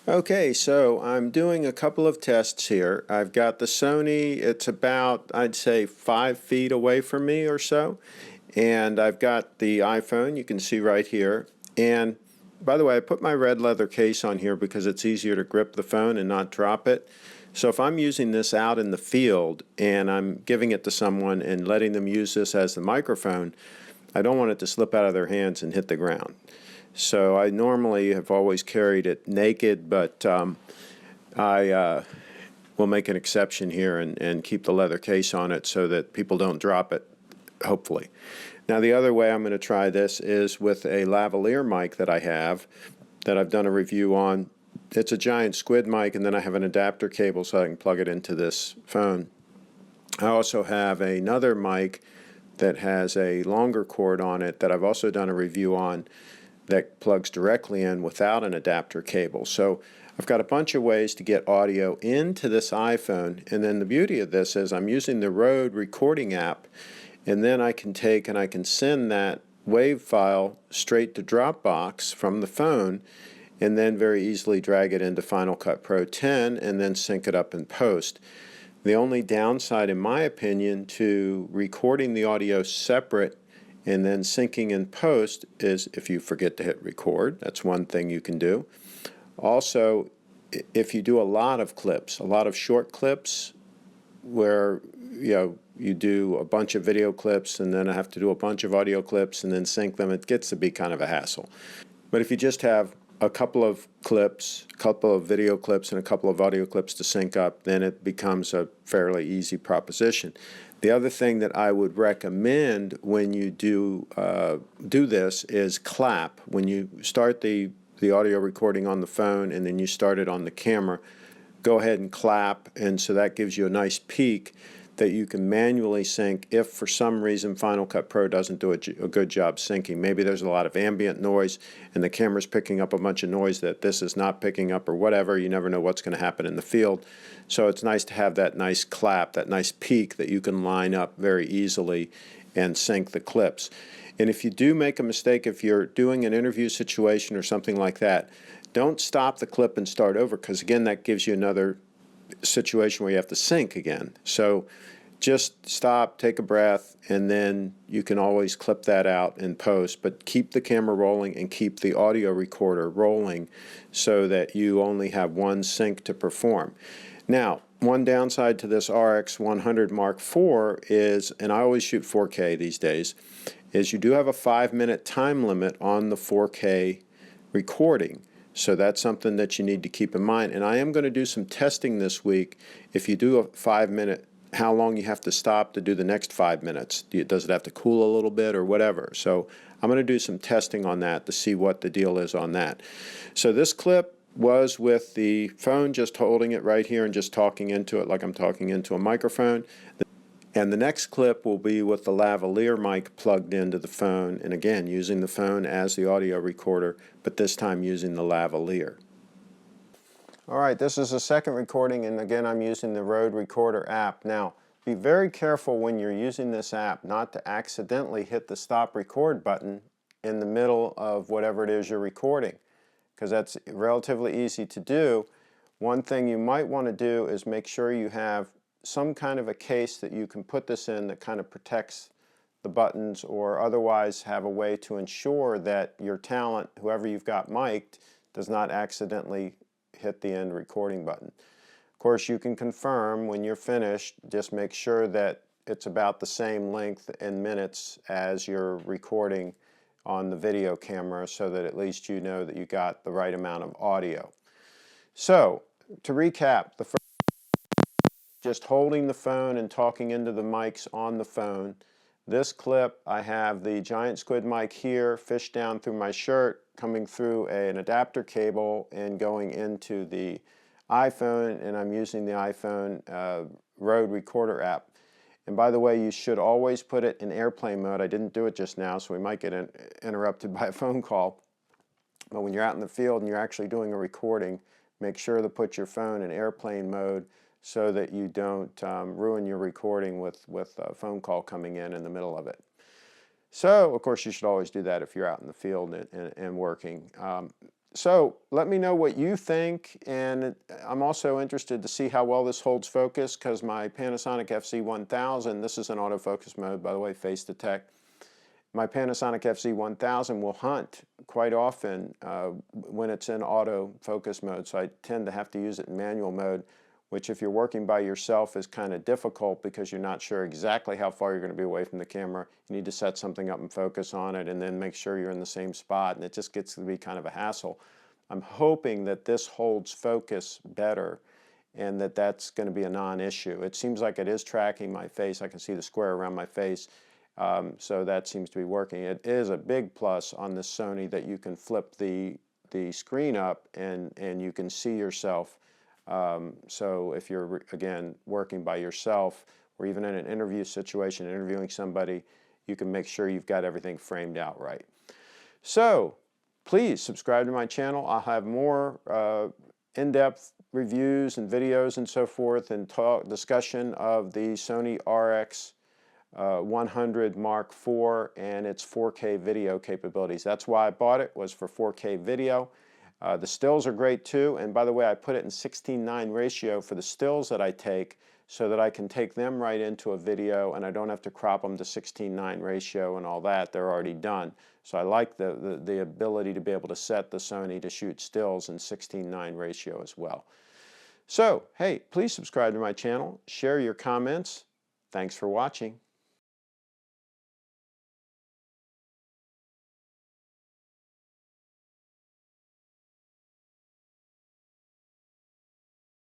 Okay, so I'm doing a couple of tests here. I've got the Sony, it's about, I'd say, 5 feet away from me or so. And I've got the iPhone, you can see right here. And by the way, I put my red leather case on here because it's easier to grip the phone and not drop it. So if I'm using this out in the field and I'm giving it to someone and letting them use this as the microphone, I don't want it to slip out of their hands and hit the ground. So I normally have always carried it naked, but I will make an exception here and keep the leather case on it so that people don't drop it, hopefully. Now the other way I'm going to try this is with a lavalier mic that I have that I've done a review on. It's a Giant Squid mic, and then I have an adapter cable so I can plug it into this phone. I also have another mic that has a longer cord on it that I've also done a review on that plugs directly in without an adapter cable. So I've got a bunch of ways to get audio into this iPhone, and then the beauty of this is I'm using the Rode recording app, and then I can take and I can send that WAV file straight to Dropbox from the phone, and then very easily drag it into Final Cut Pro 10 and then sync it up in post. The only downside, in my opinion, to recording the audio separate and then syncing in post is if you forget to hit record. That's one thing you can do. Also, if you do a lot of clips, a lot of short clips where you do a bunch of video clips and then I have to do a bunch of audio clips and then sync them, it gets to be kind of a hassle. But if you just have a couple of clips, a couple of video clips, and a couple of audio clips to sync up, then it becomes a fairly easy proposition. The other thing that I would recommend when you do this is clap. When you start the audio recording on the phone and then you start it on the camera, go ahead and clap, and so that gives you a nice peak that you can manually sync if for some reason Final Cut Pro doesn't do a good job syncing. Maybe there's a lot of ambient noise and the camera's picking up a bunch of noise that this is not picking up or whatever. You never know what's going to happen in the field. So it's nice to have that nice clap, that nice peak that you can line up very easily and sync the clips. And if you do make a mistake, if you're doing an interview situation or something like that, don't stop the clip and start over, because again, that gives you another situation where you have to sync again. So just stop, take a breath, and then you can always clip that out in post, but keep the camera rolling and keep the audio recorder rolling so that you only have one sync to perform. Now, one downside to this RX100 Mark IV is, and I always shoot 4K these days, is you do have a 5-minute time limit on the 4K recording. So that's something that you need to keep in mind. And I am going to do some testing this week. If you do a 5-minute, how long you have to stop to do the next 5 minutes. Does it have to cool a little bit or whatever? So I'm going to do some testing on that to see what the deal is on that. So this clip was with the phone, just holding it right here and just talking into it like I'm talking into a microphone. And the next clip will be with the lavalier mic plugged into the phone, and again using the phone as the audio recorder, but this time using the lavalier. Alright, this is the second recording, and again I'm using the Rode Recorder app. Now, be very careful when you're using this app not to accidentally hit the stop record button in the middle of whatever it is you're recording, because that's relatively easy to do. One thing you might want to do is make sure you have some kind of a case that you can put this in that kind of protects the buttons, or otherwise have a way to ensure that your talent, whoever you've got mic'd, does not accidentally hit the end recording button. Of course, you can confirm when you're finished, just make sure that it's about the same length in minutes as you're recording on the video camera, so that at least you know that you got the right amount of audio. So, to recap, the first, just holding the phone and talking into the mics on the phone. This clip, I have the Giant Squid mic here, fished down through my shirt, coming through an adapter cable and going into the iPhone, and I'm using the iPhone Rode Recorder app. And by the way, you should always put it in airplane mode. I didn't do it just now, so we might get interrupted by a phone call. But when you're out in the field and you're actually doing a recording, make sure to put your phone in airplane mode so that you don't ruin your recording with a phone call coming in the middle of it. So, of course, you should always do that if you're out in the field and working. So let me know what you think, and I'm also interested to see how well this holds focus, because my Panasonic FZ1000, this is an autofocus mode, by the way, face detect. My Panasonic FZ1000 will hunt quite often when it's in autofocus mode, so I tend to have to use it in manual mode, which if you're working by yourself is kind of difficult because you're not sure exactly how far you're going to be away from the camera. You need to set something up and focus on it and then make sure you're in the same spot, and it just gets to be kind of a hassle. I'm hoping that this holds focus better and that that's going to be a non-issue. It seems like it is tracking my face. I can see the square around my face, so that seems to be working. It is a big plus on this Sony that you can flip the screen up and you can see yourself. So if you're, again, working by yourself or even in an interview situation, interviewing somebody, you can make sure you've got everything framed out right. So please subscribe to my channel. I'll have more in-depth reviews and videos and so forth, and discussion of the Sony RX100 Mark IV and its 4K video capabilities. That's why I bought it, was for 4K video. The stills are great too, and by the way, I put it in 16:9 ratio for the stills that I take so that I can take them right into a video and I don't have to crop them to 16:9 ratio and all that. They're already done. So I like the ability to be able to set the Sony to shoot stills in 16:9 ratio as well. So, hey, please subscribe to my channel, share your comments. Thanks for watching.